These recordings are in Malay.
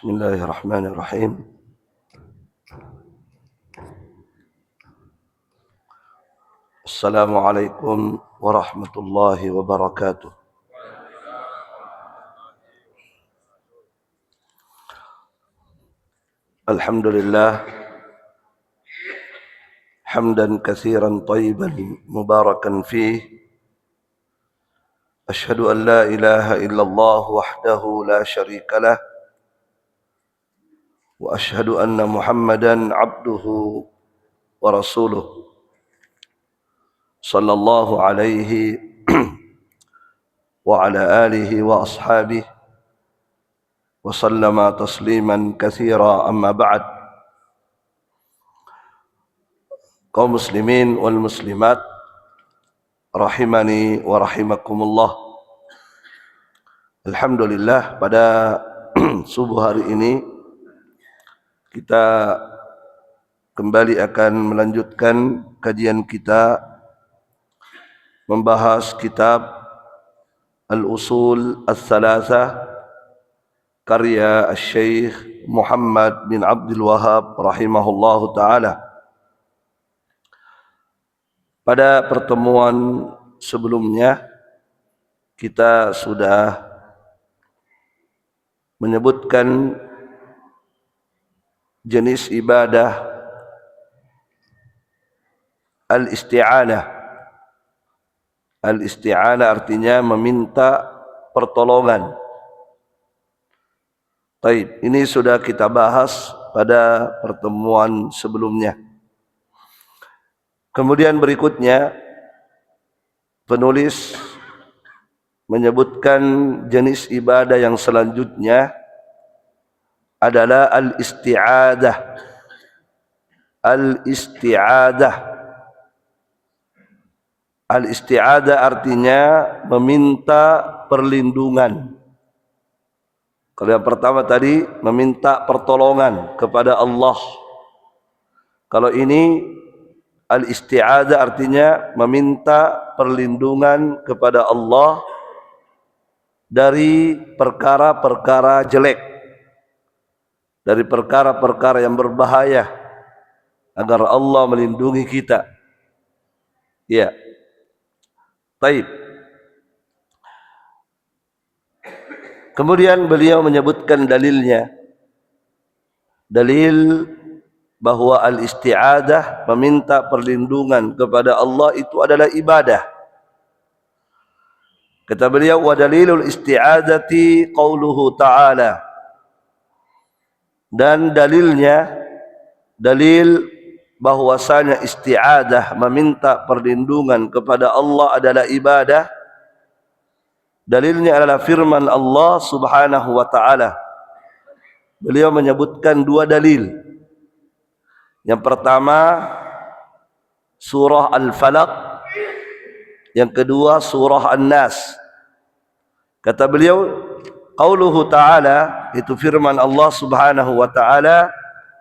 Bismillahirrahmanirrahim. Assalamualaikum warahmatullahi wabarakatuh. Alhamdulillah hamdan katsiran thayyiban mubarakan fih. Ashhadu an la ilaha illallah wahdahu la syarika lah. Wa ashhadu anna Muhammadan abduhu wa rasuluh. Sallallahu alaihi wa ala alihi wa ashabihi wa sallama tasliman katsira, amma ba'd. Kaum muslimin wal muslimat rahimani wa rahimakumullah. Alhamdulillah, pada subuh hari ini kita kembali akan melanjutkan kajian kita membahas kitab Al-Usul Al-Thalathah karya Syekh Muhammad bin Abdul Wahhab rahimahullahu ta'ala. Pada pertemuan sebelumnya kita sudah menyebutkan jenis ibadah al-isti'anah. Al-isti'anah artinya meminta pertolongan. Baik, ini sudah kita bahas pada pertemuan sebelumnya. Kemudian berikutnya penulis menyebutkan jenis ibadah yang selanjutnya adalah al-isti'adah. Al-isti'adah. Al-isti'adah artinya meminta perlindungan. Kalau yang pertama tadi meminta pertolongan kepada Allah. Kalau ini al-isti'adah artinya meminta perlindungan kepada Allah dari perkara-perkara jelek, dari perkara-perkara yang berbahaya, agar Allah melindungi kita. Ya. Baik. Kemudian beliau menyebutkan dalilnya. Dalil bahwa al-isti'adah, meminta perlindungan kepada Allah, itu adalah ibadah. Kata beliau, wa dalilul isti'adati qauluhu ta'ala. Dan dalilnya, dalil bahwasanya isti'adah, meminta perlindungan kepada Allah adalah ibadah. Dalilnya adalah firman Allah Subhanahu wa ta'ala. Beliau menyebutkan dua dalil. Yang pertama surah Al-Falaq, yang kedua surah An-Nas. Kata beliau, qauluhu ta'ala, itu firman Allah Subhanahu wa ta'ala,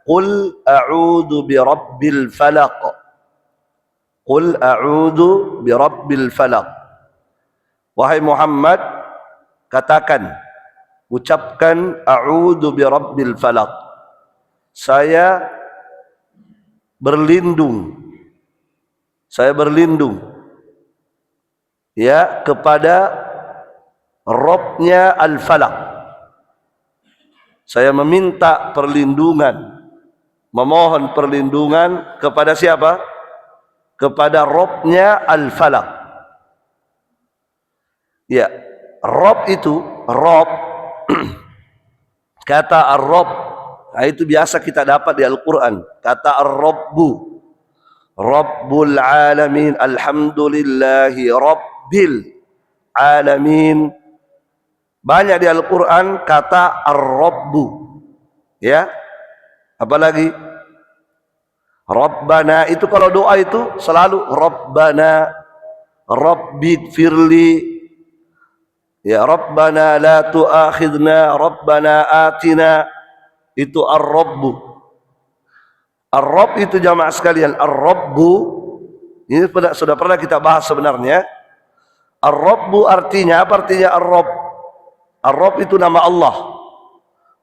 qul a'udzu birabbil falaq. Qul a'udzu birabbil falaq. Wahai Muhammad, katakan, ucapkan a'udzu birabbil falaq. Saya berlindung ya kepada Rabbnya Al-Falaq. Saya meminta perlindungan, memohon perlindungan kepada siapa? Kepada Rabbnya Al-Falaq. Ya, Rabb itu, Rabb kata Ar-Rabb, nah, itu biasa kita dapat di Al-Quran. Kata Ar-Rabbu, Rabbul Alamin, Alhamdulillahi Rabbil Alamin. Banyak di Al-Quran kata Ar-Rabbu. Ya, apalagi Rabbana, itu kalau doa itu selalu Rabbana, Rabbighfirli, ya Rabbana la tu'akhidna, Rabbana atina. Itu Ar-Rabbu. Ar-Rabb itu jamaah sekalian, Ar-Rabbu ini sudah pernah kita bahas sebenarnya. Ar-Rabbu artinya apa? Artinya Ar-Rabb. Ar-Rabb itu nama Allah.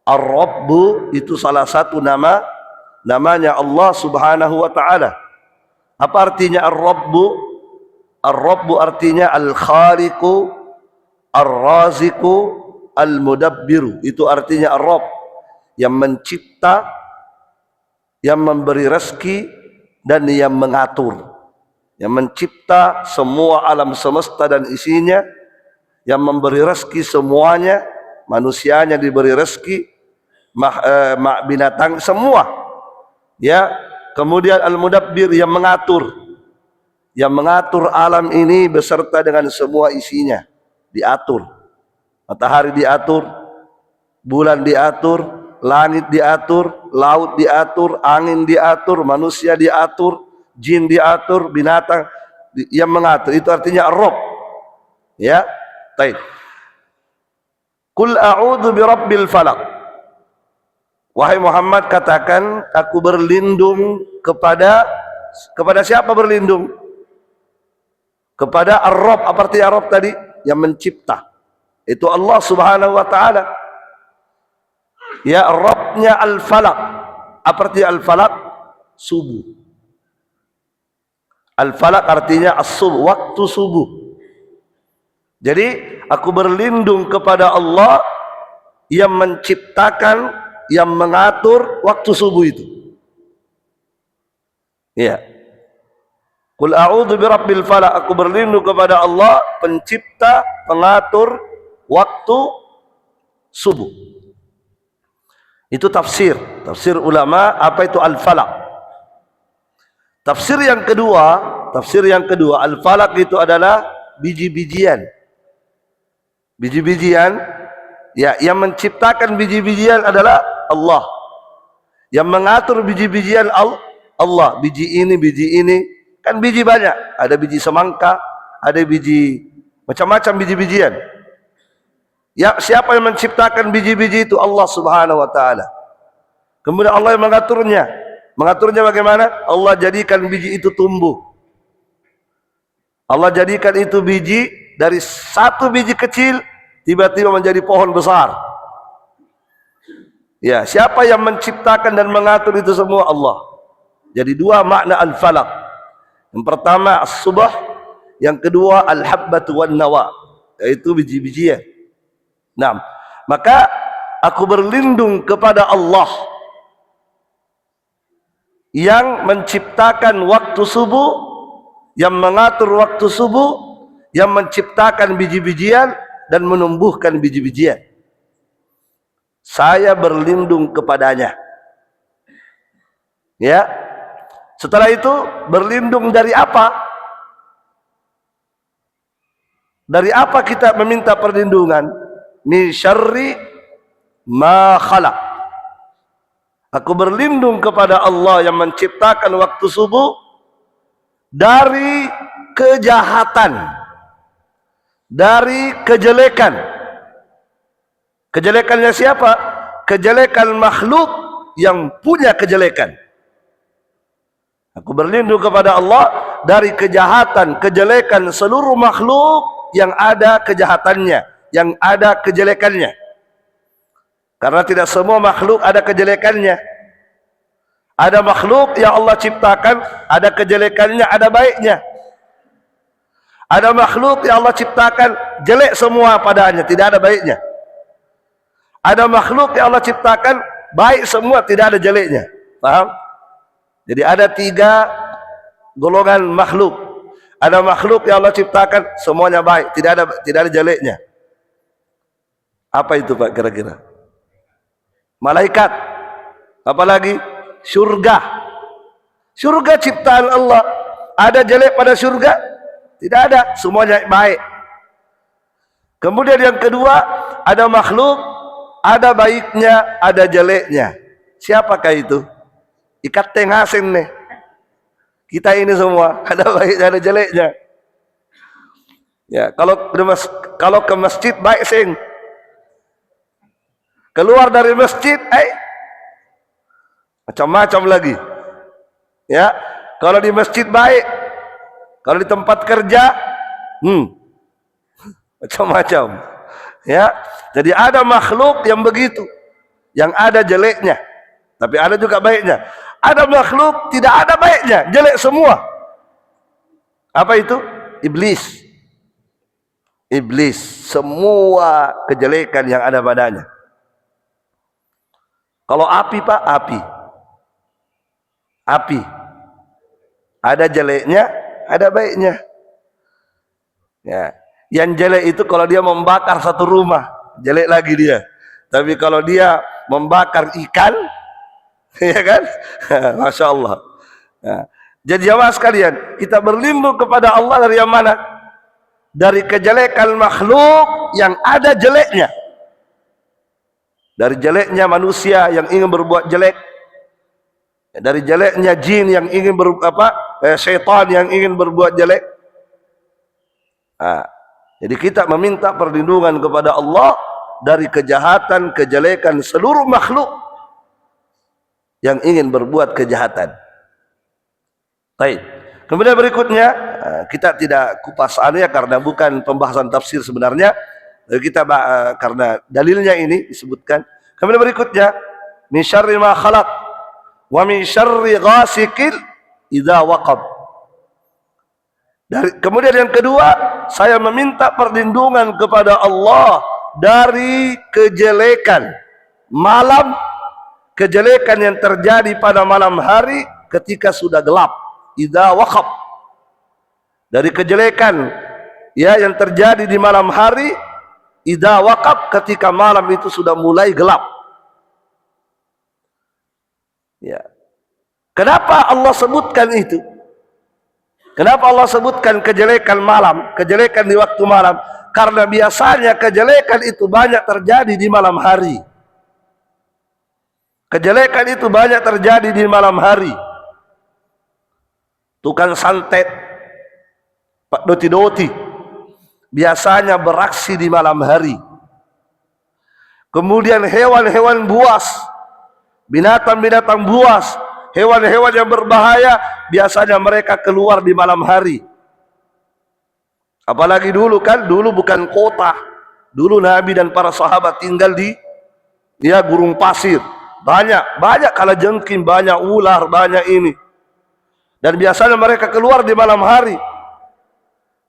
Ar-Rabbu itu salah satu namanya Allah Subhanahu wa taala. Apa artinya Ar-Rabbu? Ar-Rabbu artinya Al-Khaliqu, Ar-Raziqu, Al-Mudabbiru. Itu artinya Ar-Rabb, yang mencipta, yang memberi rezeki, dan yang mengatur. Yang mencipta semua alam semesta dan isinya, yang memberi rezeki semuanya, manusianya diberi rezeki, binatang semua. Ya, kemudian Al-Mudabbir, yang mengatur alam ini beserta dengan semua isinya, diatur. Matahari diatur, bulan diatur, langit diatur, laut diatur, angin diatur, manusia diatur, jin diatur, binatang yang mengatur. Itu artinya Ar-Rabb. Ya, baik. Qul a'udzu birabbil falaq. Wahai Muhammad, katakan aku berlindung kepada siapa berlindung? Kepada Ar-Rabb. Apa arti Ar-Rabb tadi? Yang mencipta. Itu Allah Subhanahu wa taala. Ya, Rabbnya Al-Falaq. Apa arti Al-Falaq? Subuh. Al-Falaq artinya as-subuh, waktu subuh. Jadi aku berlindung kepada Allah yang menciptakan, yang mengatur waktu subuh itu. Ya. Qul a'udzu birabbil falaq. Aku berlindung kepada Allah, pencipta, pengatur waktu subuh. Itu tafsir ulama apa itu Al-Falaq. Tafsir yang kedua, Al-Falaq itu adalah biji-bijian. Biji-bijian, ya, yang menciptakan biji-bijian adalah Allah. Yang mengatur biji-bijian Allah. Biji ini, kan biji banyak. Ada biji semangka, ada biji macam-macam biji-bijian. Ya, siapa yang menciptakan biji-biji itu? Allah Subhanahu wa taala. Kemudian Allah yang mengaturnya. Mengaturnya bagaimana? Allah jadikan biji itu tumbuh. Allah jadikan itu biji, dari satu biji kecil tiba-tiba menjadi pohon besar. Ya, siapa yang menciptakan dan mengatur itu semua? Allah. Jadi dua makna Al-Falaq. Yang pertama as-subh, yang kedua al-habbatu wan nawa, yaitu biji-bijian. Nah, maka aku berlindung kepada Allah yang menciptakan waktu subuh, yang mengatur waktu subuh, yang menciptakan biji-bijian dan menumbuhkan biji-bijian. Saya berlindung kepadanya. Ya. Setelah itu berlindung dari apa? Dari apa kita meminta perlindungan? Min syarri ma khalaq. Aku berlindung kepada Allah yang menciptakan waktu subuh dari kejahatan, dari kejelekan. Kejelekannya siapa? Kejelekan makhluk yang punya kejelekan. Aku berlindung kepada Allah dari kejahatan, kejelekan seluruh makhluk yang ada kejahatannya, yang ada kejelekannya. Karena tidak semua makhluk ada kejelekannya. Ada makhluk yang Allah ciptakan, ada kejelekannya, ada baiknya. Ada makhluk yang Allah ciptakan jelek semua padanya, tidak ada baiknya. Ada makhluk yang Allah ciptakan baik semua, tidak ada jeleknya. Paham? Jadi ada tiga golongan makhluk. Ada makhluk yang Allah ciptakan semuanya baik, tidak ada jeleknya. Apa itu Pak kira-kira? Malaikat. Apalagi? Surga. Surga ciptaan Allah. Ada jelek pada surga? Tidak ada, semuanya baik. Kemudian yang kedua, ada makhluk, ada baiknya, ada jeleknya. Siapakah itu? Ikat tengasin nih. Kita ini semua ada baiknya, ada jeleknya. Ya, kalau ke masjid baik sing. Keluar dari masjid, macam-macam lagi. Ya, kalau di masjid baik, kalau di tempat kerja, macam-macam. Ya, jadi ada makhluk yang begitu, yang ada jeleknya, tapi ada juga baiknya. Ada makhluk tidak ada baiknya, jelek semua. Apa itu? Iblis. Iblis, semua kejelekan yang ada padanya. Kalau api Pak, api ada jeleknya, ada baiknya. Ya, yang jelek itu kalau dia membakar satu rumah, jelek lagi dia. Tapi kalau dia membakar ikan, ya kan, masya Allah. Ya. Jadi jamaah sekalian, kita berlindung kepada Allah dari yang mana? Dari kejelekan makhluk yang ada jeleknya. Dari jeleknya manusia yang ingin berbuat jelek, dari jeleknya jin yang ingin syaitan yang ingin berbuat jelek. Nah, jadi kita meminta perlindungan kepada Allah dari kejahatan, kejelekan seluruh makhluk yang ingin berbuat kejahatan. Baik. Kemudian berikutnya, kita tidak kupas ya karena bukan pembahasan tafsir sebenarnya. Kita karena dalilnya ini disebutkan. Kemudian berikutnya, min syarri ma khalaq wa min syarri ghasiqin idza waqab. Kemudian yang kedua, saya meminta perlindungan kepada Allah dari kejelekan malam, kejelekan yang terjadi pada malam hari ketika sudah gelap. Idza waqab. Dari kejelekan ya yang terjadi di malam hari, idza waqab, ketika malam itu sudah mulai gelap. Ya. Kenapa Allah sebutkan itu? Kenapa Allah sebutkan kejelekan malam, kejelekan di waktu malam? Karena biasanya kejelekan itu banyak terjadi di malam hari. Kejelekan itu banyak terjadi di malam hari. Tukang santet, Pak Doti-Doti, biasanya beraksi di malam hari. Kemudian hewan-hewan buas, binatang-binatang buas, hewan-hewan yang berbahaya, biasanya mereka keluar di malam hari. Apalagi dulu kan, dulu bukan kota. Dulu Nabi dan para sahabat tinggal di gurun pasir. Banyak kalajengking, banyak ular, banyak ini. Dan biasanya mereka keluar di malam hari.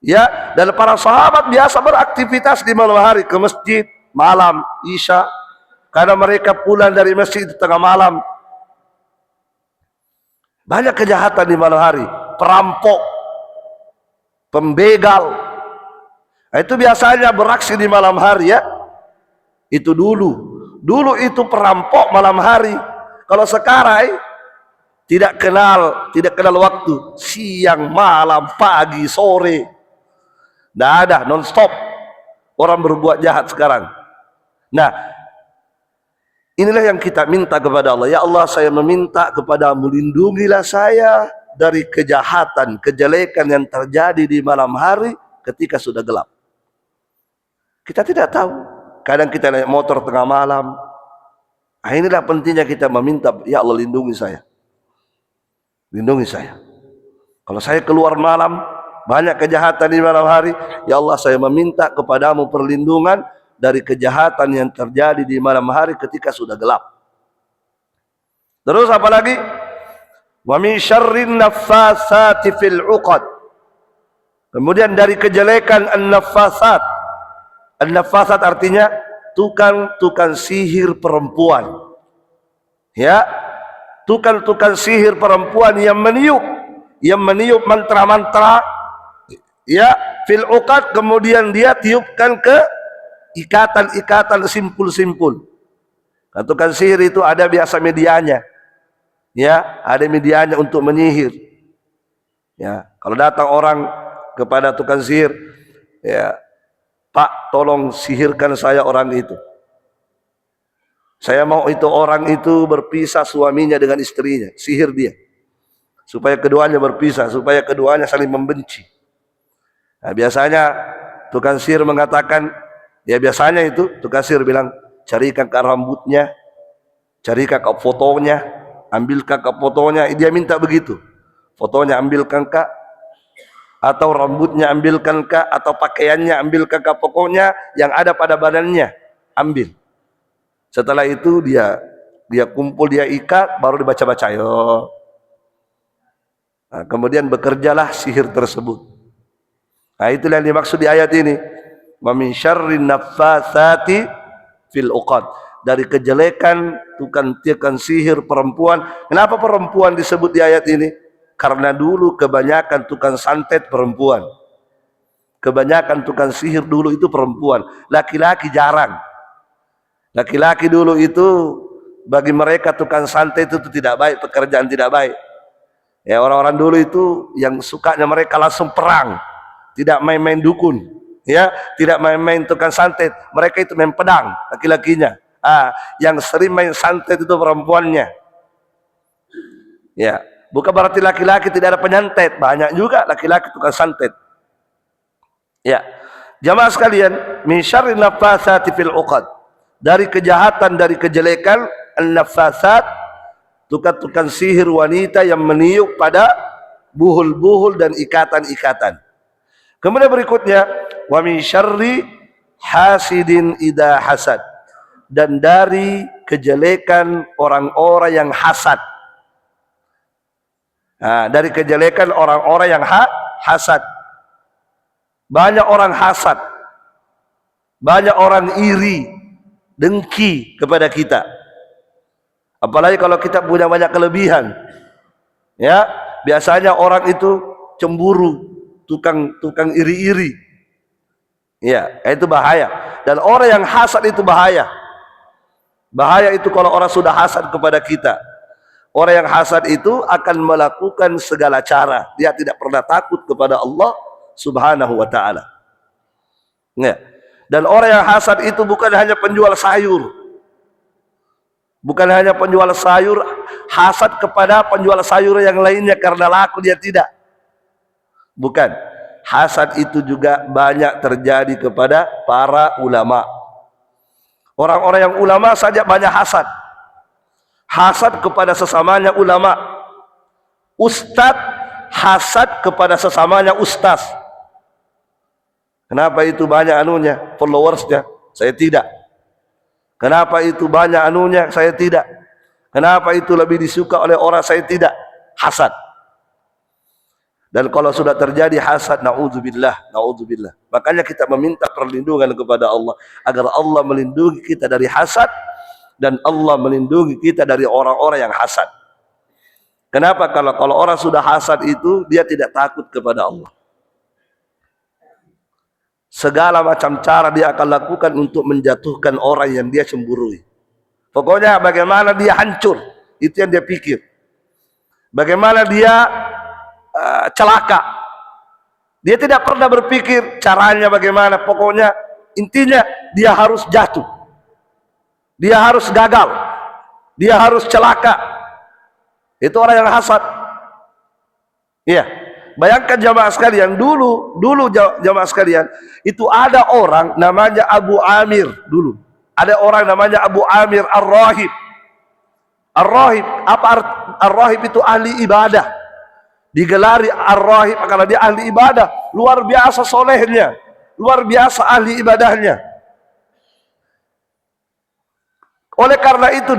Ya, dan para sahabat biasa beraktivitas di malam hari, ke masjid malam Isya, karena mereka pulang dari masjid di tengah malam. Banyak kejahatan di malam hari, perampok, pembegal. Nah, itu biasanya beraksi di malam hari ya. Itu dulu itu perampok malam hari. Kalau sekarang tidak kenal waktu, siang, malam, pagi, sore. Tidak ada, non-stop orang berbuat jahat sekarang. Nah, inilah yang kita minta kepada Allah. Ya Allah, saya meminta kepadamu, lindungilah saya dari kejahatan, kejelekan yang terjadi di malam hari ketika sudah gelap. Kita tidak tahu. Kadang kita naik motor tengah malam. Nah, inilah pentingnya kita meminta, ya Allah, lindungi saya. Lindungi saya. Kalau saya keluar malam, banyak kejahatan di malam hari, ya Allah, saya meminta kepadamu perlindungan dari kejahatan yang terjadi di malam hari ketika sudah gelap. Terus apa lagi? Wa min syarrin naffatsati fil 'uqad. Kemudian dari kejelekan an-naffatsat. An-naffatsat artinya tukang sihir perempuan. Ya, tukang sihir perempuan yang meniup mantra-mantra ya fil 'uqad, kemudian dia tiupkan ke ikatan-ikatan simpul-simpul. Tukang sihir itu ada biasa medianya. Ya, ada medianya untuk menyihir. Ya, kalau datang orang kepada tukang sihir, ya, Pak, tolong sihirkan saya orang itu. Saya mau itu orang itu berpisah suaminya dengan istrinya, sihir dia. Supaya keduanya berpisah, supaya keduanya saling membenci. Nah, biasanya tukang sihir mengatakan, ya biasanya itu tukang sihir bilang, carikan ke rambutnya, carikan ke fotonya, ambilkan ke fotonya. Dia minta begitu, fotonya ambilkan kak, atau rambutnya ambilkan kak, atau pakaiannya ambilkan kak, pokoknya yang ada pada badannya ambil. Setelah itu dia kumpul, dia ikat, baru dibaca-baca. Yo. Nah, kemudian bekerjalah sihir tersebut. Nah, itulah yang dimaksud di ayat ini. Wa min syarrin naffatsati fil uqad. Dari kejelekan tukang sihir perempuan. Kenapa perempuan disebut di ayat ini? Karena dulu kebanyakan tukang santet perempuan. Kebanyakan tukang sihir dulu itu perempuan. Laki-laki jarang. Laki-laki dulu itu bagi mereka tukang santet itu tidak baik, pekerjaan tidak baik. Ya, orang-orang dulu itu yang sukanya mereka langsung perang. Tidak main-main dukun. Ya, tidak main-main tukang santet. Mereka itu main pedang, laki-lakinya. Yang sering main santet itu perempuannya. Ya, bukan berarti laki-laki tidak ada penyantet, banyak juga laki-laki tukang santet. Ya, jamaah sekalian, min syarrin naffatsati fil uqad. Dari kejahatan, dari kejelekan, an-naffatsat, tukang sihir wanita yang meniup pada buhul-buhul dan ikatan-ikatan. Kemudian berikutnya, wa min syarri hasidin idza hasad. Dan dari kejelekan orang-orang yang hasad. Nah, dari kejelekan orang-orang yang hasad. Banyak orang hasad. Banyak orang iri, dengki kepada kita. Apalagi kalau kita punya banyak kelebihan. Ya, biasanya orang itu cemburu, tukang iri-iri. Ya, itu bahaya. Dan orang yang hasad itu bahaya. Bahaya itu kalau orang sudah hasad kepada kita. Orang yang hasad itu akan melakukan segala cara. Dia tidak pernah takut kepada Allah Subhanahu wa ta'ala. Ya. Dan orang yang hasad itu bukan hanya penjual sayur. Bukan hanya penjual sayur, hasad kepada penjual sayur yang lainnya karena laku dia tidak. Bukan. Hasad itu juga banyak terjadi kepada para ulama. Orang-orang yang ulama saja banyak hasad. Hasad kepada sesamanya ulama. Ustadz hasad kepada sesamanya ustaz. Kenapa itu banyak anunya, followersnya? Saya tidak. Kenapa itu banyak anunya? Saya tidak. Kenapa itu lebih disuka oleh orang? Saya tidak. Hasad. Dan kalau sudah terjadi hasad, na'udzubillah, na'udzubillah. Makanya kita meminta perlindungan kepada Allah agar Allah melindungi kita dari hasad dan Allah melindungi kita dari orang-orang yang hasad. Kenapa? Kalau orang sudah hasad itu dia tidak takut kepada Allah. Segala macam cara dia akan lakukan untuk menjatuhkan orang yang dia cemburui. Pokoknya bagaimana dia hancur, itu yang dia pikir. Bagaimana dia celaka. Dia tidak pernah berpikir caranya bagaimana. Pokoknya intinya dia harus jatuh. Dia harus gagal. Dia harus celaka. Itu orang yang hasad. Iya. Bayangkan jamaah sekalian, dulu jamaah sekalian, itu ada orang namanya Abu Amir dulu. Ada orang namanya Abu Amir Ar-Rahib. Ar-Rahib, apa Ar-Rahib itu ahli ibadah. Digelari Ar-Rahib karena dia ahli ibadah, luar biasa solehnya, luar biasa ahli ibadahnya. Oleh karena itu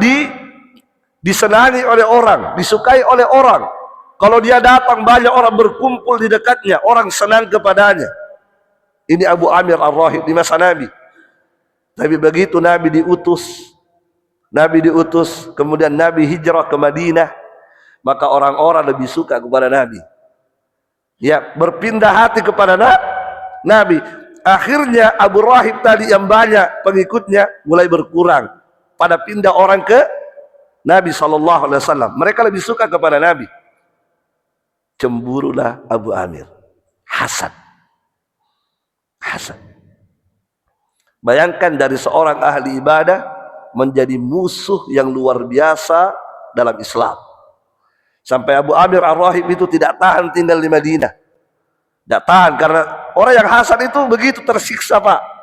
disenangi oleh orang, disukai oleh orang. Kalau dia datang banyak orang berkumpul di dekatnya, orang senang kepadanya. Ini Abu Amir Ar-Rahib di masa Nabi. Tapi begitu Nabi diutus, kemudian Nabi hijrah ke Madinah, maka orang-orang lebih suka kepada Nabi. Ya, berpindah hati kepada Nabi. Akhirnya Abu Rahib tadi yang banyak pengikutnya mulai berkurang. Pada pindah orang ke Nabi SAW. Mereka lebih suka kepada Nabi. Cemburulah Abu Amir. Hasad. Bayangkan dari seorang ahli ibadah menjadi musuh yang luar biasa dalam Islam. Sampai Abu Amir Ar-Rahib itu tidak tahan tinggal di Madinah. Tidak tahan karena orang yang hasad itu begitu tersiksa, Pak.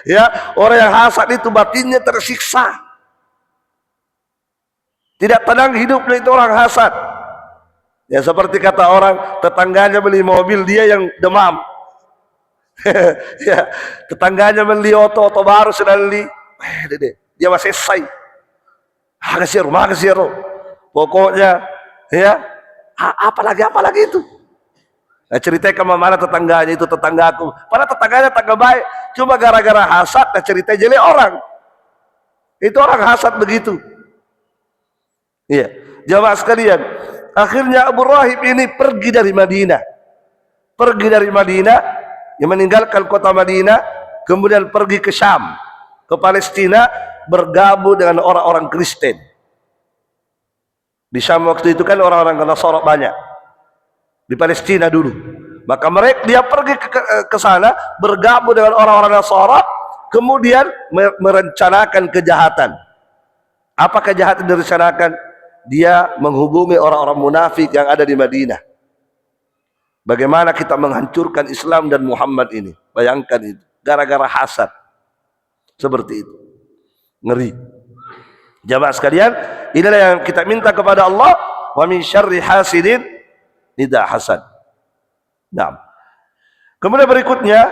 Ya, orang yang hasad itu batinnya tersiksa. Tidak tenang hidupnya itu orang hasad. Ya, seperti kata orang, tetangganya beli mobil, dia yang demam. Ya, tetangganya beli oto baru sedang beli. Dia dia masih selesai. Makasih, pokoknya ya apalagi itu. Nah, cerita ke mana tetangganya itu tetanggaku, padahal tetangganya tetangga baik, cuma gara-gara hasad, nah cerita jelek orang. Itu orang hasad begitu. Iya, jamaah sekalian, akhirnya Abu Rahib ini pergi dari Madinah, yang meninggalkan kota Madinah, kemudian pergi ke Syam, ke Palestina, bergabung dengan orang-orang Kristen. Di Syam waktu itu kan orang-orang Nasara banyak, di Palestina dulu. Maka dia pergi ke sana, bergabung dengan orang-orang Nasara, kemudian merencanakan kejahatan. Apa kejahatan direncanakan? Dia menghubungi orang-orang munafik yang ada di Madinah. Bagaimana kita menghancurkan Islam dan Muhammad ini? Bayangkan itu, gara-gara hasad. Seperti itu. Ngeri. Jamaah sekalian, inilah yang kita minta kepada Allah, wa min syarri hasidin idza hasad. Nah. Kemudian berikutnya,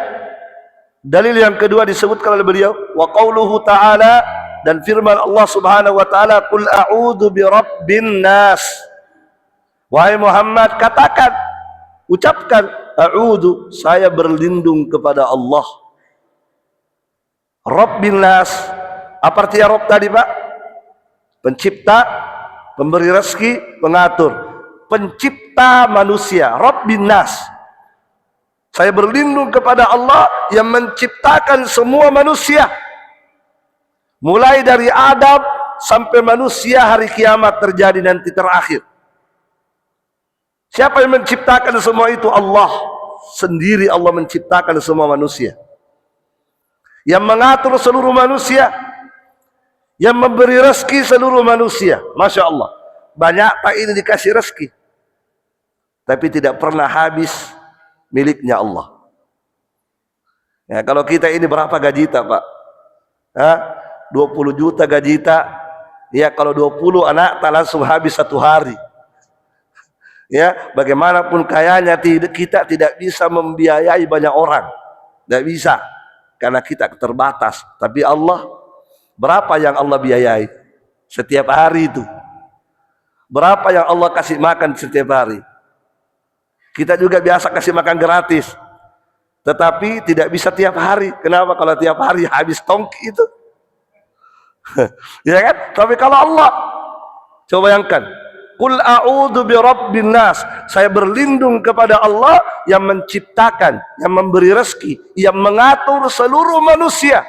dalil yang kedua disebutkan oleh beliau, wa qauluhu ta'ala, dan firman Allah Subhanahu wa taala, qul a'udzu birabbin nas. Wahai Muhammad, katakan, ucapkan, a'udzu, saya berlindung kepada Allah. Rabbin nas. Apa artinya Rabb tadi, Pak? Pencipta, pemberi rezeki, pengatur. Pencipta manusia, Rabbin nas. Saya berlindung kepada Allah yang menciptakan semua manusia. Mulai dari Adam sampai manusia hari kiamat terjadi nanti terakhir. Siapa yang menciptakan semua itu? Allah sendiri. Allah menciptakan semua manusia, yang mengatur seluruh manusia, yang memberi rezeki seluruh manusia. Masya Allah, banyak tak ini dikasih rezeki, tapi tidak pernah habis miliknya Allah. Ya, kalau kita ini berapa gaji tak, Pak? 20 juta gaji tak, ya kalau 20 anak tak langsung habis satu hari. Ya, bagaimanapun kayanya kita tidak bisa membiayai banyak orang, tidak bisa, karena kita terbatas. Tapi Allah, berapa yang Allah biayai setiap hari itu? Berapa yang Allah kasih makan setiap hari? Kita juga biasa kasih makan gratis, tetapi tidak bisa tiap hari. Kenapa? Kalau tiap hari habis tongki itu. Ya kan? Tapi kalau Allah, coba bayangkan, qul a'udzu birabbin nas, saya berlindung kepada Allah yang menciptakan, yang memberi rezeki, yang mengatur seluruh manusia.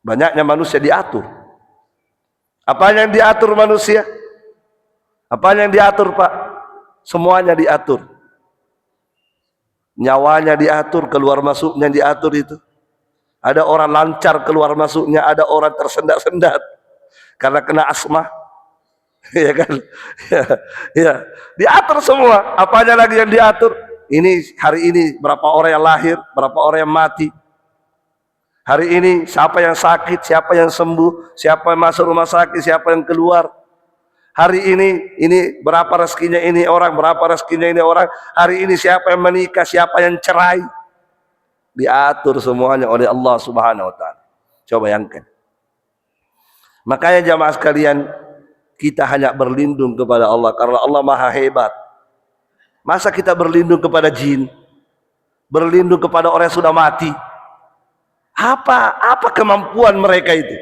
Banyaknya manusia diatur. Apa yang diatur manusia? Apa yang diatur, Pak? Semuanya diatur. Nyawanya diatur, keluar masuknya diatur itu. Ada orang lancar keluar masuknya, ada orang tersendat-sendat karena kena asma. Ya kan? Ya. Diatur semua. Apanya lagi yang diatur? Ini hari ini berapa orang yang lahir, berapa orang yang mati. Hari ini siapa yang sakit, siapa yang sembuh, siapa yang masuk rumah sakit, siapa yang keluar. Hari ini berapa rezekinya ini orang, berapa rezekinya ini orang. Hari ini siapa yang menikah, siapa yang cerai. Diatur semuanya oleh Allah Subhanahu wa taala. Coba bayangkan. Makanya jamaah sekalian, kita hanya berlindung kepada Allah karena Allah Maha hebat. Masa kita berlindung kepada jin? Berlindung kepada orang yang sudah mati? Apa kemampuan mereka itu?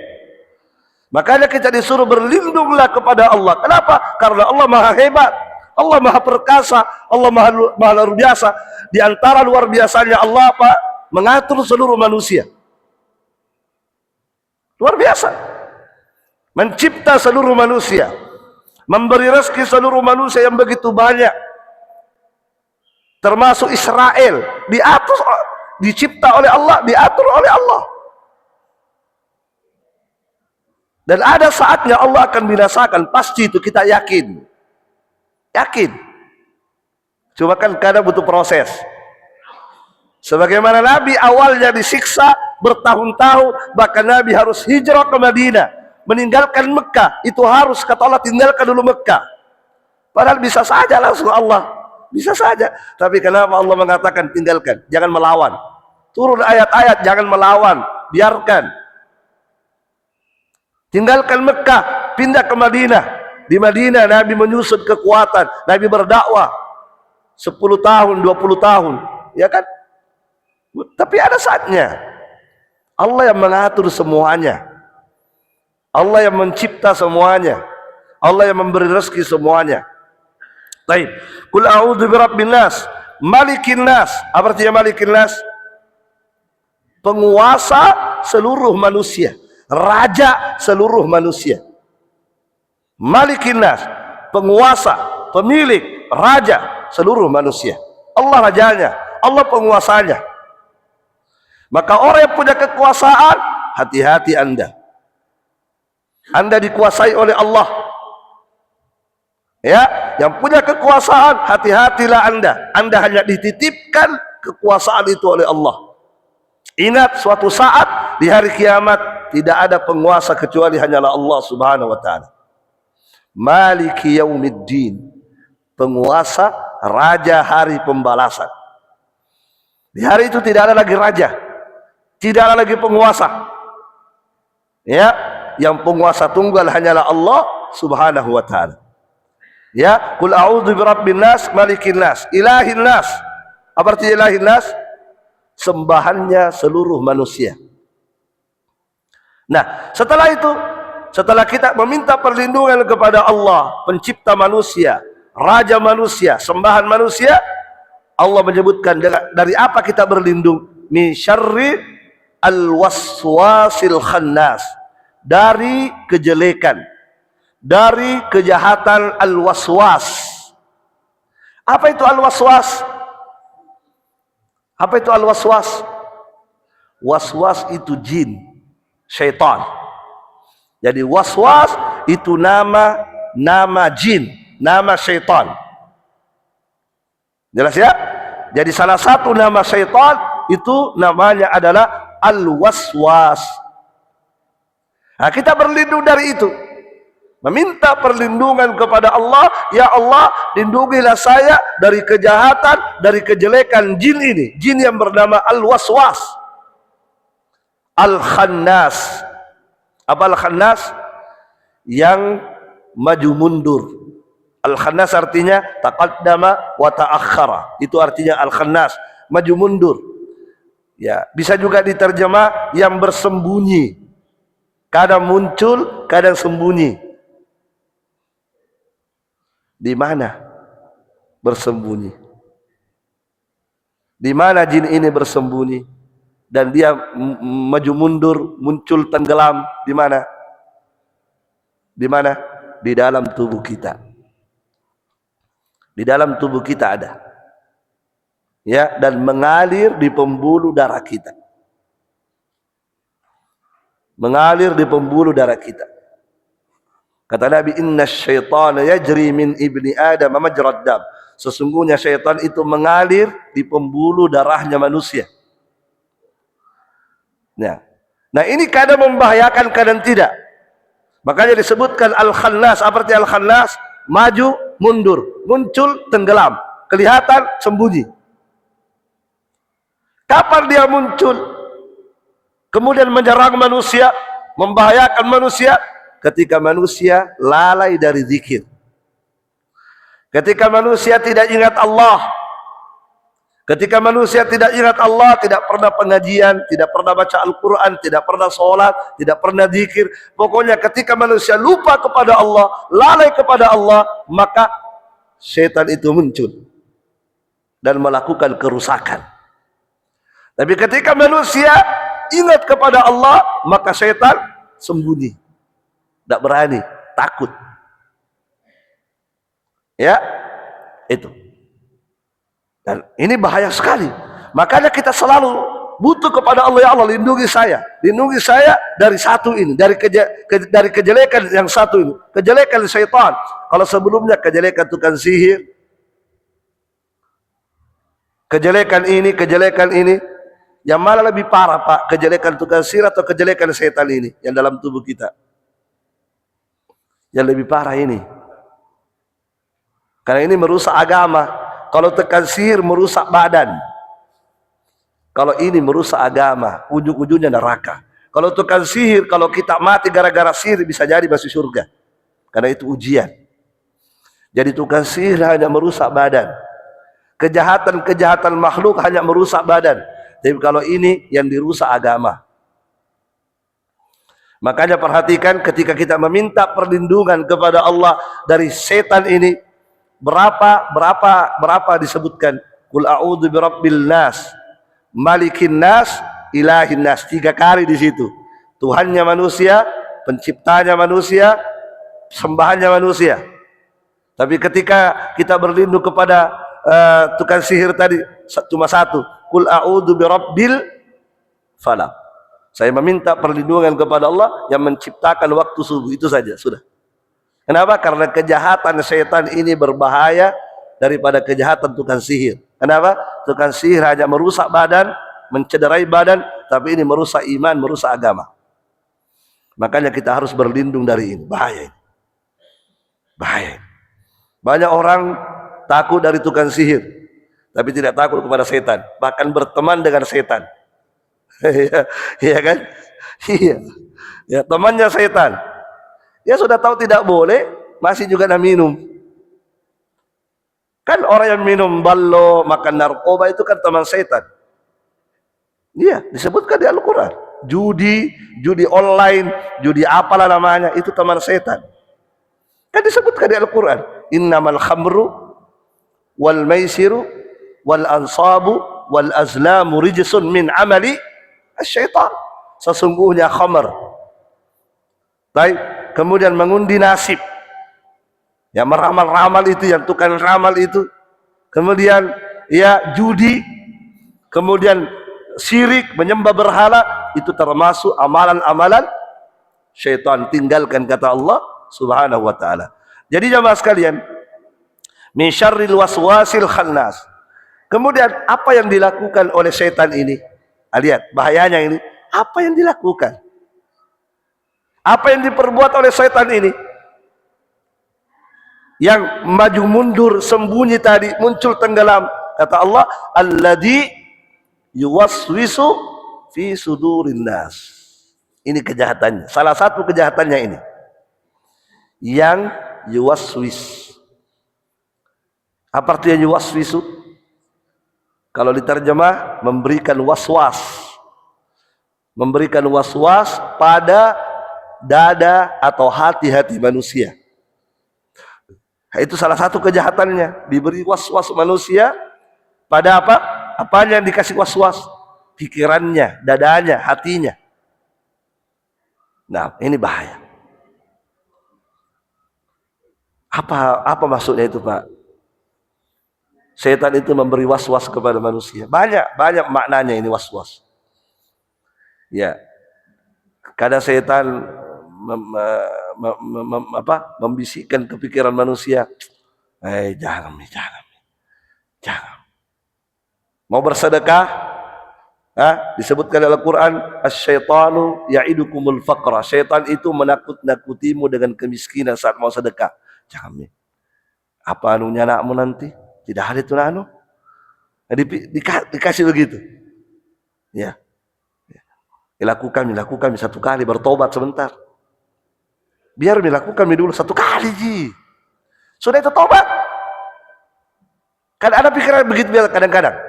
Makanya kita disuruh berlindunglah kepada Allah. Kenapa? Karena Allah Maha hebat, Allah Maha perkasa, Allah Maha luar biasa. Di antara luar biasanya Allah apa? Mengatur seluruh manusia. Luar biasa. Mencipta seluruh manusia, memberi rezeki seluruh manusia yang begitu banyak. Termasuk Israel, diatur, dicipta oleh Allah, diatur oleh Allah. Dan ada saatnya Allah akan binasakan, pasti itu kita yakin. Yakin. Cuma kan kadang butuh proses. Sebagaimana Nabi awalnya disiksa bertahun-tahun, bahkan Nabi harus hijrah ke Madinah, meninggalkan Mekah. Itu harus, kata Allah, tinggalkan dulu Mekah. Padahal bisa saja langsung Allah, bisa saja. Tapi kenapa Allah mengatakan tinggalkan, jangan melawan. Turun ayat-ayat, jangan melawan, biarkan. Tinggalkan Mekah, pindah ke Madinah. Di Madinah Nabi menyusut kekuatan, Nabi berdakwah 10 tahun, 20 tahun, ya kan? Tapi ada saatnya Allah yang mengatur semuanya. Allah yang mencipta semuanya. Allah yang memberi rezeki semuanya. Baik. Qul a'udzu birabbin nas, malikin nas. Apa artinya malikin nas? Penguasa seluruh manusia, raja seluruh manusia. Malikin nas, penguasa, pemilik, raja seluruh manusia. Allah rajanya, Allah penguasanya. Maka orang yang punya kekuasaan, hati-hati Anda. Anda dikuasai oleh Allah. Ya, yang punya kekuasaan, hati-hatilah Anda. Anda hanya dititipkan kekuasaan itu oleh Allah. Ingat, suatu saat di hari kiamat tidak ada penguasa kecuali hanyalah Allah Subhanahu wa taala. Maliki yaumiddin, penguasa, raja hari pembalasan. Di hari itu tidak ada lagi raja, tidak ada lagi penguasa. Ya, yang penguasa tunggal hanyalah Allah Subhanahu wa taala. Ya, qul a'udzu birabbin nas, malikin nas, ilahin nas. Apa arti ilahin nas? Sembahannya seluruh manusia. Nah, setelah itu, setelah kita meminta perlindungan kepada Allah, pencipta manusia, raja manusia, sembahan manusia, Allah menyebutkan dari apa kita berlindung? Min syarri al-waswasil khannas, dari kejelekan, dari kejahatan al-waswas. Apa itu al-waswas? Apa itu al-waswas? Waswas itu jin, syaitan. Jadi waswas itu nama jin, nama syaitan. Jelas ya? Jadi salah satu nama syaitan itu namanya adalah al-waswas. Nah, kita berlindung dari itu. Meminta perlindungan kepada Allah, ya Allah, lindungilah saya dari kejahatan, dari kejelekan jin ini, jin yang bernama al-waswas, al-khannas. Apa al-khannas? Yang maju mundur. Al-khannas artinya taqaddama wa ta'akhkhara. Itu artinya al-khannas, maju mundur. Ya, bisa juga diterjemah yang bersembunyi. Kadang muncul, kadang sembunyi. Di mana bersembunyi? Di mana jin ini bersembunyi? Dan dia maju mundur, muncul, tenggelam. Di mana? Di mana? Di dalam tubuh kita. Di dalam tubuh kita ada. Ya, dan mengalir di pembuluh darah kita. Mengalir di pembuluh darah kita. Kata Nabi, inna syaitana yajri min ibni Adam majrad dam. Sesungguhnya syaitan itu mengalir di pembuluh darahnya manusia. Nah, ini kadang membahayakan, kadang tidak. Makanya disebutkan al-khannas. Apa arti al-khannas? Maju, mundur, muncul, tenggelam, kelihatan, sembunyi. Kapan dia muncul? Kemudian menyerang manusia, membahayakan manusia. Ketika manusia lalai dari zikir, ketika manusia tidak ingat Allah, ketika manusia tidak ingat Allah, tidak pernah pengajian, tidak pernah baca Al-Quran, tidak pernah sholat, tidak pernah zikir. Pokoknya ketika manusia lupa kepada Allah, lalai kepada Allah, maka syaitan itu muncul dan melakukan kerusakan. Tapi ketika manusia ingat kepada Allah, maka syaitan sembunyi. Tidak berani, takut. Ya, itu. Dan ini bahaya sekali. Makanya kita selalu butuh kepada Allah, ya Allah, lindungi saya dari satu ini, dari kejelekan yang satu ini, kejelekan syaitan. Kalau sebelumnya kejelekan tukang sihir, kejelekan ini, yang malah lebih parah Pak, kejelekan tukang sihir atau kejelekan syaitan ini yang dalam tubuh kita. Yang lebih parah ini, karena ini merusak agama. Kalau tekan sihir merusak badan, kalau ini merusak agama, ujung-ujungnya neraka. Kalau tukang sihir, kalau kita mati gara-gara sihir, bisa jadi masuk surga. Karena itu ujian. Jadi tukang sihir hanya merusak badan. Kejahatan-kejahatan makhluk hanya merusak badan. Tapi kalau ini yang dirusak agama. Makanya perhatikan ketika kita meminta perlindungan kepada Allah dari setan ini, berapa disebutkan? Qul a'udzu birabbil nas, malikin nas, ilahin nas. 3 kali di situ. Tuhannya manusia, penciptanya manusia, sembahannya manusia. Tapi ketika kita berlindung kepada tukang sihir tadi cuma satu, qul a'udzu birabbil falaq. Saya meminta perlindungan kepada Allah yang menciptakan waktu subuh, itu saja sudah. Kenapa? Karena kejahatan setan ini berbahaya daripada kejahatan tukang sihir. Kenapa? Tukang sihir hanya merusak badan, mencederai badan, tapi ini merusak iman, merusak agama. Makanya kita harus berlindung dari ini. Bahaya ini. Bahaya. Banyak orang takut dari tukang sihir, tapi tidak takut kepada setan, bahkan berteman dengan setan. Iya kan? Iya. Ya, temannya setan. Dia sudah tahu tidak boleh, masih juga nak minum. Kan orang yang minum ballo, makan narkoba itu kan teman setan. Iya, disebutkan di Al-Quran. Judi online, judi apalah namanya, itu teman setan. Kan disebutkan di Al-Quran. Innamal khamru wal maisiru wal ansabu wal azlamu rijsun min amali syaitan. Sesungguhnya khamr, baik, kemudian mengundi nasib, yang meramal-ramal itu, yang tukang ramal itu, kemudian ya judi, kemudian syirik, menyembah berhala, itu termasuk amalan-amalan syaitan. Tinggalkan, kata Allah Subhanahu wa ta'ala. Jadi jamaah sekalian, min syarril waswasil khannas. Kemudian apa yang dilakukan oleh syaitan ini? Lihat bahayanya ini. Apa yang dilakukan? Apa yang diperbuat oleh syaitan ini? Yang maju mundur, sembunyi tadi, muncul tenggelam. Kata Allah, alladzi yuwaswisu fi sudurin nas. Ini kejahatannya. Salah satu kejahatannya ini. Yang yuwaswis. Apa artinya yuwaswisu? Kalau diterjemah, memberikan waswas. Memberikan waswas pada dada atau hati-hati manusia. Itu salah satu kejahatannya. Diberi waswas manusia pada apa? Apanya yang dikasih waswas? Pikirannya, dadanya, hatinya. Nah, ini bahaya. Apa maksudnya itu, Pak? Setan itu memberi was-was kepada manusia. Banyak maknanya ini was-was. Ya. Kadang setan membisikkan ke pikiran manusia, jangan. Mau bersedekah, disebutkan dalam Al-Quran, asy-syaitanu ya'idukumul faqra. Setan itu menakut-nakutimu dengan kemiskinan saat mau sedekah. Jangan. Apa anunya anakmu nanti? Tidak ada itu anu. Dikasih begitu. Ya. Dilakukan satu kali, bertobat sebentar. Biar dilakukan dulu satu kali, Ji. Sudah itu tobat. Kan ada pikiran begitu kadang-kadang.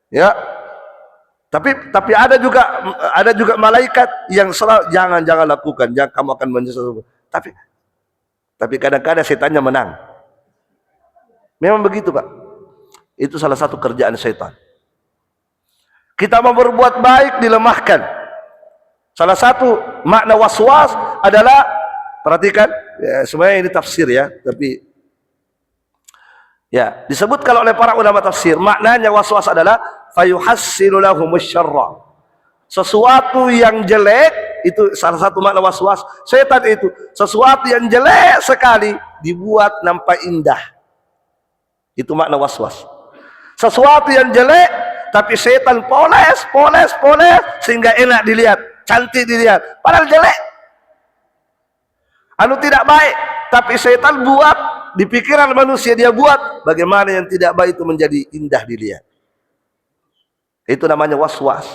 Ya. Tapi ada juga malaikat yang selalu jangan lakukan, jangan, kamu akan menyesal. Tapi kadang-kadang setannya menang. Memang begitu, Pak. Itu salah satu kerjaan setan. Kita mau berbuat baik dilemahkan. Salah satu makna waswas adalah, perhatikan, ya, sebenarnya ini tafsir ya, tapi ya disebutkan oleh para ulama tafsir, maknanya waswas adalah fayuhassinu lahumus syarra. Sesuatu yang jelek, itu salah satu makna waswas. Setan itu sesuatu yang jelek sekali dibuat nampak indah. Itu makna waswas. Sesuatu yang jelek, tapi setan poles sehingga enak dilihat, cantik dilihat. Padahal jelek. Anu tidak baik, tapi setan buat di pikiran manusia, dia buat bagaimana yang tidak baik itu menjadi indah dilihat. Itu namanya waswas.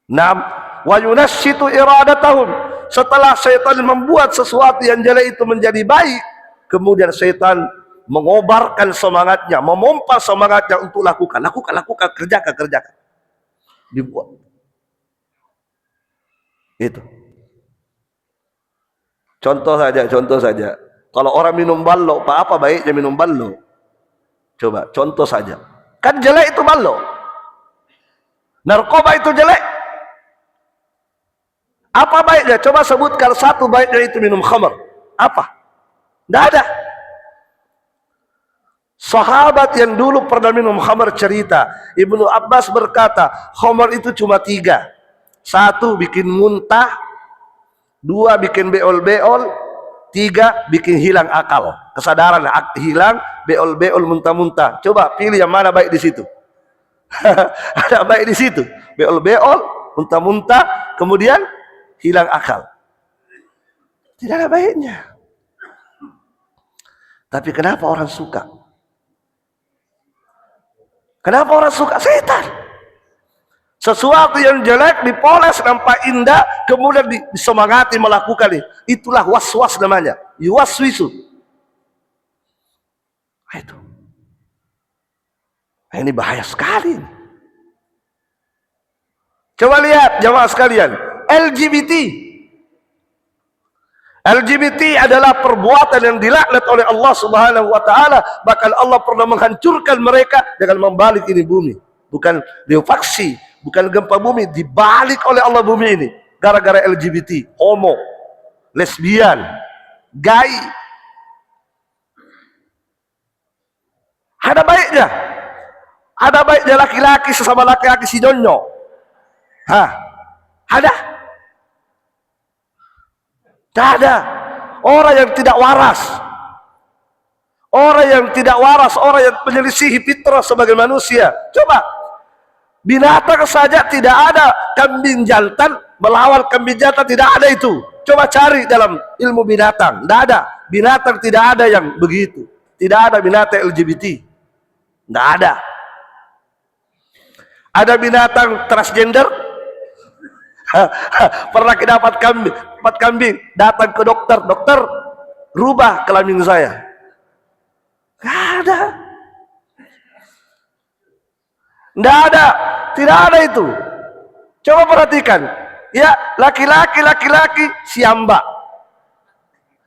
Naam, wa yunassitu iradatahum. Setelah syaitan membuat sesuatu yang jelek itu menjadi baik, kemudian syaitan mengobarkan semangatnya, memompa semangatnya untuk lakukan, kerjakan. Dibuat. Itu. Contoh saja. Kalau orang minum ballo, apa baiknya minum ballo? Coba, contoh saja. Kan jelek itu ballo. Narkoba itu jelek. Apa baiknya? Coba sebutkan satu baiknya itu minum khamr. Apa? Tidak ada. Sahabat yang dulu pernah minum khamr cerita, Ibnu Abbas berkata, khamr itu cuma 3. 1 bikin muntah, 2 bikin beol-beol, 3 bikin hilang akal, kesadaran hilang, beol-beol, muntah-muntah. Coba pilih yang mana baik di situ. Ada baik di situ, beol-beol, muntah-muntah, kemudian hilang akal. Tidak ada baiknya. Tapi kenapa orang suka? Kenapa orang suka? Setan. Sesuatu yang jelek dipoles nampak indah, kemudian disemangati melakukan. Itulah was-was namanya. Yuwaswisu. Itu. Ini bahaya sekali. Coba lihat jamaah sekalian, LGBT adalah perbuatan yang dilaknat oleh Allah Subhanahu wa taala, bahkan Allah pernah menghancurkan mereka dengan membalik ini bumi. Bukan likuifaksi, bukan gempa bumi, dibalik oleh Allah bumi ini gara-gara LGBT, homo, lesbian, gay. Ada baiknya. Ada baiknya laki-laki sesama laki-laki si nyonyo. Ada? Tidak ada. Orang yang tidak waras, orang yang menyelisihi fitrah sebagai manusia. Coba, binatang saja tidak ada kambing jantan melawan kambing jantan, tidak ada itu. Coba cari dalam ilmu binatang, tidak ada. Binatang tidak ada yang begitu. Tidak ada binatang LGBT. Tidak ada. Ada binatang transgender? Pernah dapat kambing datang ke dokter, rubah kelamin saya. Tidak ada, tidak ada itu. Coba perhatikan, ya, laki-laki siamba,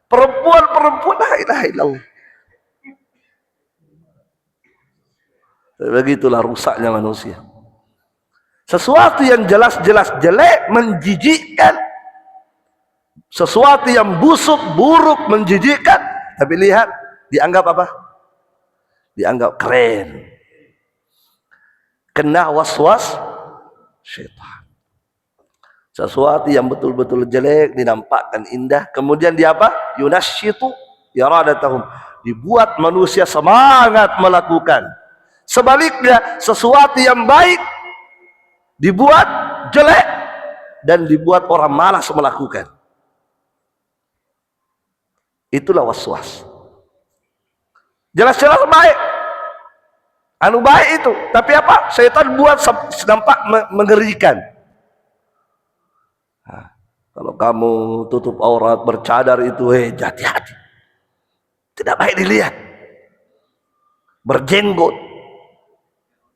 perempuan la ilaha illallah. Begitulah rusaknya manusia. Sesuatu yang jelas-jelas jelek, menjijikkan, sesuatu yang busuk, buruk, menjijikkan, tapi lihat, dianggap apa? Dianggap keren. Kena was-was syaitan. Sesuatu yang betul-betul jelek dinampakkan indah, kemudian dia apa? Yunassitu iradatahum, dibuat manusia semangat melakukan. Sebaliknya, sesuatu yang baik dibuat jelek dan dibuat orang malas melakukan. Itulah was-was. Jelas-jelas baik, baik itu, tapi apa? Syaitan buat nampak mengerikan. Kalau kamu tutup aurat, bercadar itu, hati-hati, tidak baik dilihat. Berjenggot,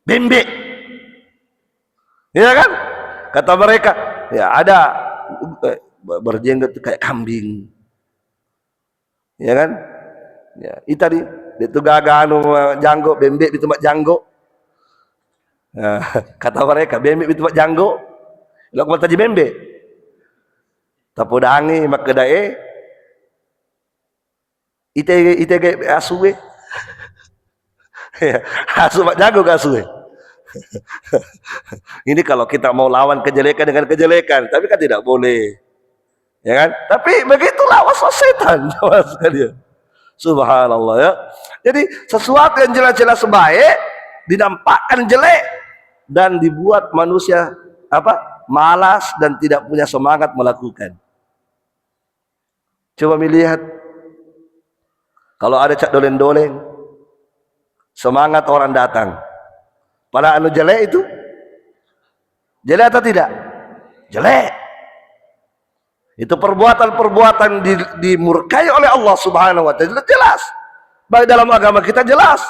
bembek, ya kan? Kata mereka, ya ada berjenggot kayak kambing, ya kan? Ya, itu tadi itu gagal janggo, bembek di tempat janggo. Nah, kata mereka, bembek di tempat janggo, lo kemana tadi bembek? Tapodangi mak kedai, ite asuwe, asu mak janggo asuwe. Ini kalau kita mau lawan kejelekan dengan kejelekan, tapi kan tidak boleh, ya kan? Tapi begitulah waswas setan, sekalian. Subhanallah, ya. Jadi sesuatu yang jelas-jelas baik dinampakkan jelek dan dibuat manusia apa? Malas dan tidak punya semangat melakukan. Coba melihat, kalau ada cak doleng-doleng, semangat orang datang. Pada jelek itu, jelek atau tidak? jelek. Itu perbuatan-perbuatan dimurkai oleh Allah Subhanahu wa taala, jelas. Baik dalam agama kita jelas.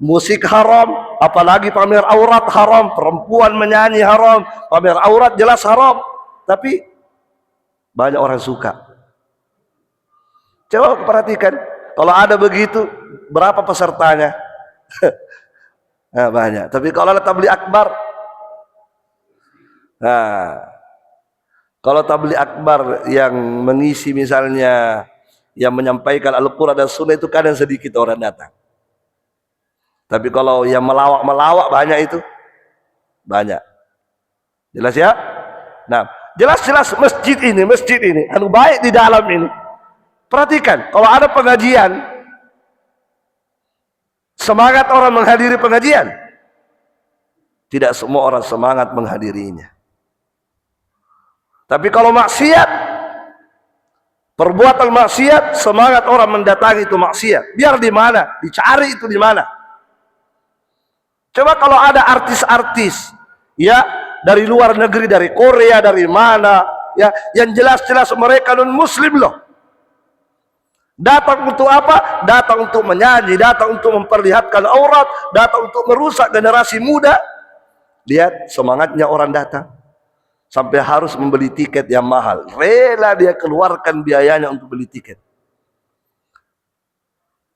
Musik haram, apalagi pamer aurat haram, perempuan menyanyi haram, pamer aurat jelas haram. Tapi banyak orang suka. Coba perhatikan, kalau ada begitu, berapa pesertanya? Nah, banyak. Tapi kalau ada tabligh akbar, nah, kalau tabligh akbar yang mengisi misalnya yang menyampaikan Al-Quran dan Sunnah itu kadang sedikit orang datang. Tapi kalau yang melawak banyak itu, banyak. Jelas ya? Nah, jelas-jelas masjid ini, anu baik di dalam ini. Perhatikan, kalau ada pengajian, semangat orang menghadiri pengajian. Tidak semua orang semangat menghadirinya. Tapi kalau maksiat, perbuatan maksiat, semangat orang mendatangi itu maksiat. Biar di mana? Dicari itu di mana. Coba kalau ada artis-artis, ya, dari luar negeri, dari Korea, dari mana, ya, yang jelas-jelas mereka non muslim loh. Datang untuk apa? Datang untuk menyanyi, datang untuk memperlihatkan aurat, datang untuk merusak generasi muda. Lihat semangatnya orang datang. Sampai harus membeli tiket yang mahal. Rela dia keluarkan biayanya untuk beli tiket.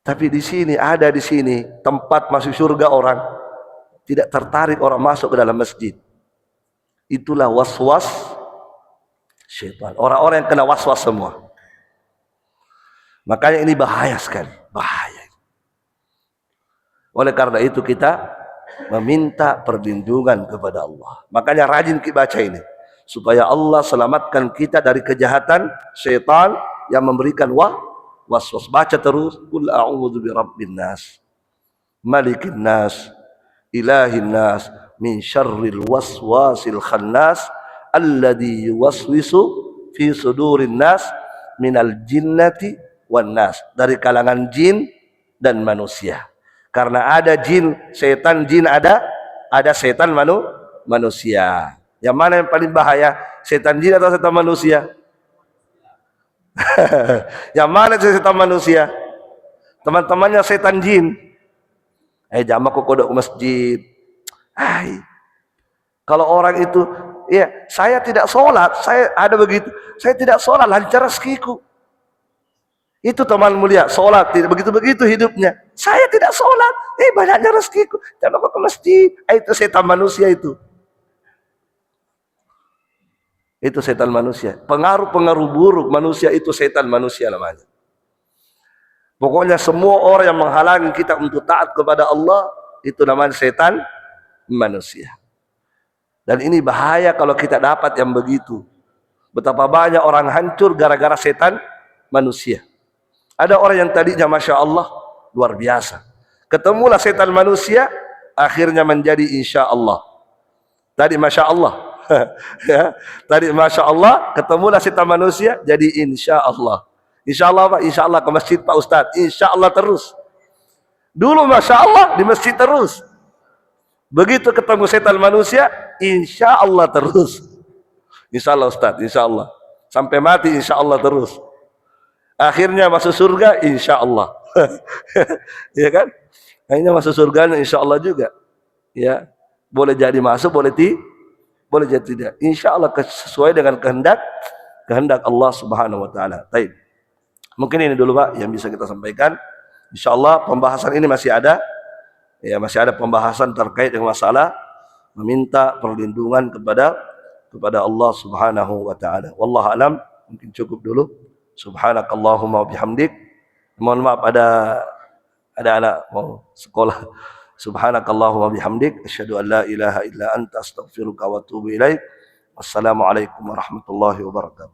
Tapi di sini tempat masuk surga orang tidak tertarik orang masuk ke dalam masjid. Itulah waswas syaitan. Orang-orang yang kena waswas semua. Makanya ini bahaya sekali, bahaya. Oleh karena itu kita meminta perlindungan kepada Allah. Makanya rajin kita baca ini, supaya Allah selamatkan kita dari kejahatan syaitan yang memberikan waswas. Baca terus, Qul a'udzu birabbin nas, malikin nas, ilahin nas, min syarril waswasil khannas, alladzi yuwaswisu fi sudurin nas, minal jinnati wan nas, dari kalangan jin dan manusia. Karena ada jin, setan jin ada setan manusia. Yang mana yang paling bahaya? Setan jin atau setan manusia? Yang mana setan manusia? Teman-temannya setan jin. Jamaah kok kodok ke masjid. Kalau orang itu, ya, saya tidak sholat, saya ada begitu, saya tidak sholat, lancar rezekiku. Itu teman mulia, sholat tidak begitu-begitu hidupnya. Saya tidak sholat, banyaknya rezekiku, jangan kok ke masjid. Itu setan manusia itu. Itu setan manusia. Pengaruh-pengaruh buruk manusia itu setan manusia namanya. Pokoknya semua orang yang menghalangi kita untuk taat kepada Allah, itu namanya setan manusia. Dan ini bahaya kalau kita dapat yang begitu. Betapa banyak orang hancur gara-gara setan manusia. Ada orang yang tadinya Masya Allah luar biasa, ketemulah setan manusia, akhirnya menjadi insya Allah. Tadi Masya Allah ya, tadi Masya Allah, ketemulah setan manusia, jadi insya Allah. Insya Allah Pak, insya Allah ke masjid Pak Ustadz, insya Allah terus. Dulu Masya Allah di masjid terus, begitu ketemu setan manusia, insya Allah terus. Insya Allah Ustadz, insya Allah, sampai mati insya Allah terus. Akhirnya masuk surga insya Allah. Ya kan? Akhirnya masuk surga insya Allah juga. Ya, boleh jadi masuk, boleh jadi tidak. Insya Allah sesuai dengan kehendak Allah Subhanahu Wa Taala. Baik. Mungkin ini dulu Pak yang bisa kita sampaikan. Insya Allah pembahasan ini masih ada. Ya, masih ada pembahasan terkait dengan masalah meminta perlindungan kepada Allah Subhanahu Wa Taala. Wallahu alam. Mungkin cukup dulu. Subhanakallahumma bihamdik. Mohon maaf ada anak mau sekolah. Subhanakallahumma bihamdik, asyhadu an la ilaha illa anta, astaghfiruka wa atubu ilaik. Wassalamualaikum warahmatullahi wabarakatuh.